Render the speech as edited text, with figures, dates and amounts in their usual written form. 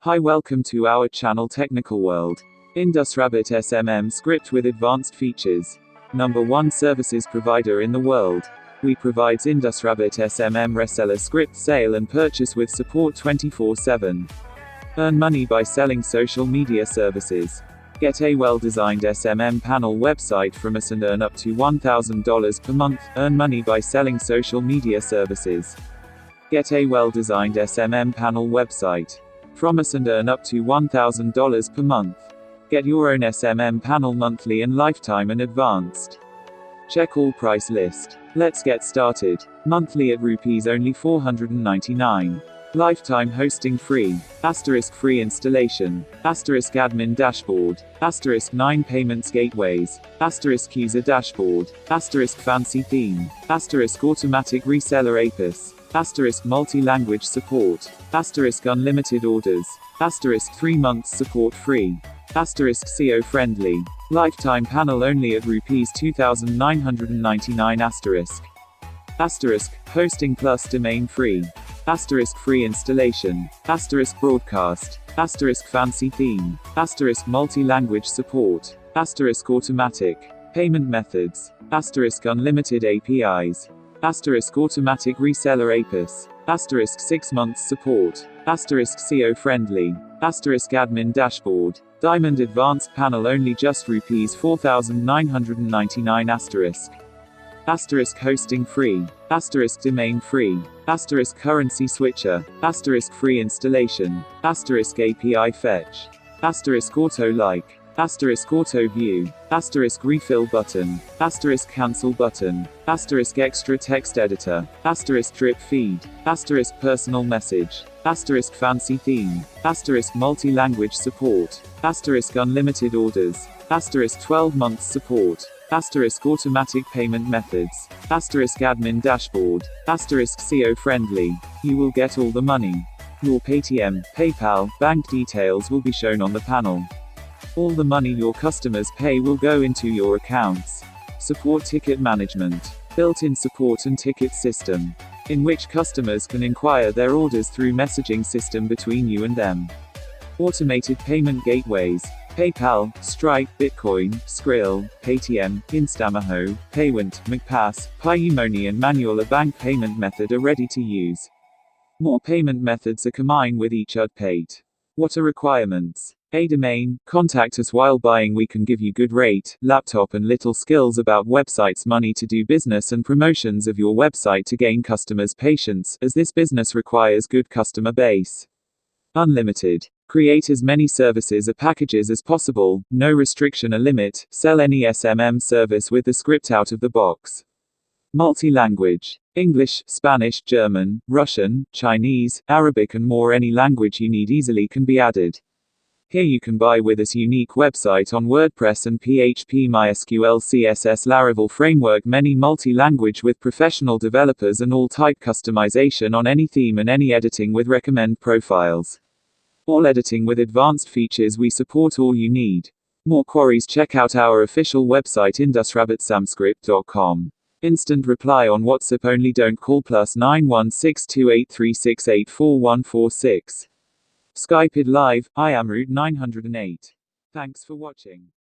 Hi, welcome to our channel Technical World. Indusrabbit SMM script with advanced features. Number 1 services provider in the world. We provides Indusrabbit SMM Reseller script sale and purchase with support 24/7. Earn money by selling social media services. Get a well-designed SMM panel website from us and earn up to $1,000 per month. Earn money by selling social media services. Get a well-designed SMM panel website from us and earn up to $1,000 per month. Get your own SMM panel monthly and lifetime and advanced. Check all price list. Let's get started. Monthly at rupees only 499. Lifetime hosting free. Asterisk free installation. Asterisk admin dashboard. Asterisk 9 payments gateways. Asterisk user dashboard. Asterisk fancy theme. Asterisk automatic reseller APIS. Asterisk multi-language support. Asterisk unlimited orders. Asterisk 3 months support free. Asterisk SEO friendly. Lifetime panel only at rupees 2,999 asterisk. Asterisk hosting plus domain free. Asterisk free installation. Asterisk broadcast. Asterisk fancy theme. Asterisk multi-language support. Asterisk automatic payment methods. Asterisk unlimited APIs. Asterisk automatic reseller APIS. Asterisk 6 months support. Asterisk SEO friendly. Asterisk admin dashboard. Diamond advanced panel only just rupees 4,999 asterisk. Asterisk hosting free. Asterisk domain free. Asterisk currency switcher. Asterisk free installation. Asterisk API fetch. Asterisk auto like. Asterisk auto view. Asterisk refill button. Asterisk cancel button. Asterisk extra text editor. Asterisk drip feed. Asterisk personal message. Asterisk fancy theme. Asterisk multi-language support. Asterisk unlimited orders. Asterisk 12 months support. Asterisk automatic payment methods. Asterisk admin dashboard. Asterisk SEO friendly. You will get all the money. Your Paytm, PayPal, bank details will be shown on the panel. All the money your customers pay will go into your accounts. Support ticket management. Built-in support and ticket system, in which customers can inquire their orders through messaging system between you and them. Automated payment gateways. PayPal, Stripe, Bitcoin, Skrill, Paytm, Instamaho, Paywint, McPass, Payumoni and manual bank payment method are ready to use. More payment methods are coming with each update. What are requirements? A domain. Contact us while buying. We can give you good rate, laptop and little skills about websites, money to do business and promotions of your website to gain customers' patience, as this business requires good customer base. Unlimited. Create as many services or packages as possible, no restriction or limit. Sell any SMM service with the script out of the box. Multi-language. English, Spanish, German, Russian, Chinese, Arabic and more. Any language you need easily can be added. Here you can buy with us unique website on WordPress and PHP, MySQL, CSS, Laravel framework, many multi-language with professional developers and all type customization on any theme and any editing with recommend profiles. All editing with advanced features. We support all you need. More queries, check out our official website indusrabbitsamscript.com. Instant reply on WhatsApp only. Don't call +9 16283684146. Skype it live. I am Root 908. Thanks for watching.